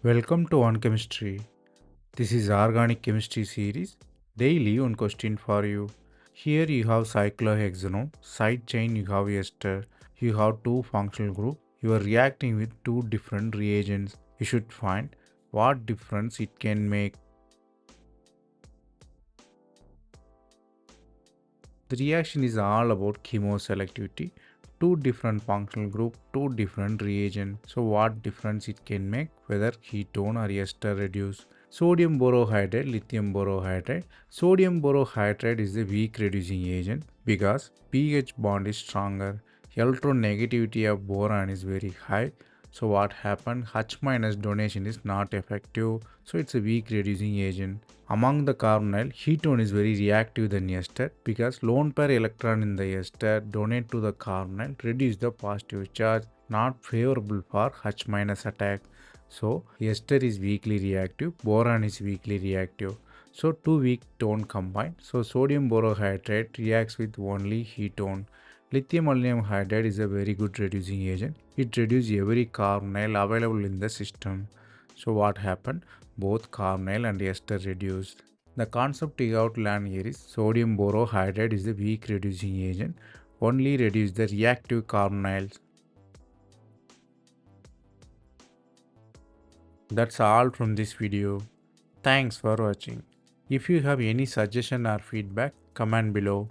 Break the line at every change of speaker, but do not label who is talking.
Welcome to On Chemistry. This is Organic Chemistry series. Daily one question for you. Here you have cyclohexanone, side chain you have ester. You have two functional group. You are reacting with two different reagents. You should find what difference it can make. The reaction is all about chemoselectivity. Two different functional group, two different reagents. So what difference it can make whether ketone or ester reduce. Sodium borohydride, lithium borohydride. Sodium borohydride is a weak reducing agent because pH bond is stronger. Electronegativity of boron is very high. So what happened? H minus donation is not effective. So it's a weak reducing agent. Among the carbonyl, ketone is very reactive than ester because lone pair electron in the ester donate to the carbonyl, reduce the positive charge, not favorable for H minus attack. So ester is weakly reactive, boron is weakly reactive. So two weak tone combine. So sodium borohydride reacts with only ketone. Lithium aluminum hydride is a very good reducing agent. It reduces every carbonyl available in the system. So what happened? Both carbonyl and ester reduced. The concept we have to learn here is sodium borohydride is a weak reducing agent. Only reduce the reactive carbonyls. That's all from this video. Thanks for watching. If you have any suggestion or feedback, comment below.